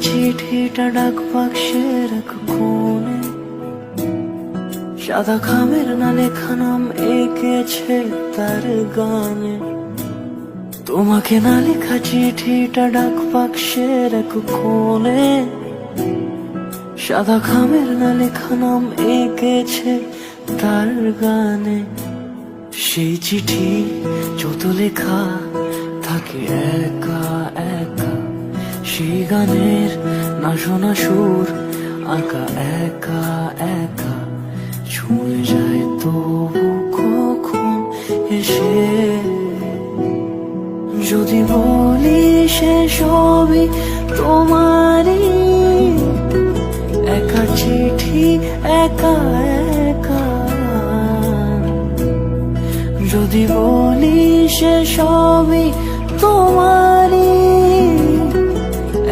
চিঠিটা ডাক বাক্সের এক কোণে, সাদা খামের না লেখা নাম এঁকেছে তার গানে। তোমাকে না লেখা চিঠিটা ডাক বাক্সের এক কোণে, সাদা খামের না লেখা নাম এঁকেছে তার গানে। সেই চিঠি যত লেখা থাকে একা একা, সেই গানের না শোনা সুর আঁকা একা একা, ছুঁয়ে যায় তবু কখন এসে। যদি বলি সে সবই তোমারই, একা চিঠি একা একা। যদি বলি সে সবই তোমারই,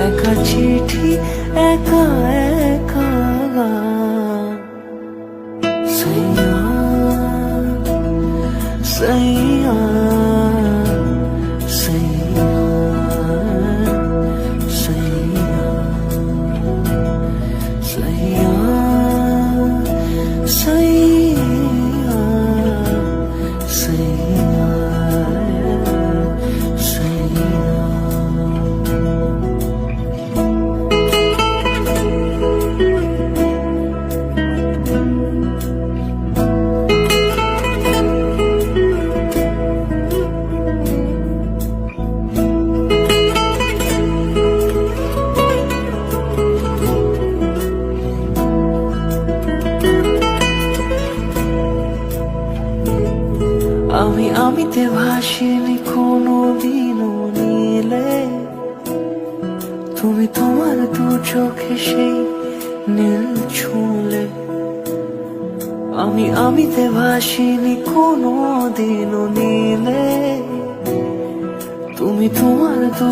একা চিঠি একা একা। সাইয়া সাইয়া সাইয়া সাইয়া সাইয়া সাইয়া সাইয়া সাইয়া। আমিতে ভাসিনি কোনো দিনও নীলে, তুমি তোমার দু চোখে সেই নীল ছুঁলে। আমিতে ভাসিনি কোনো দিনও নীলে, তুমি তোমার দু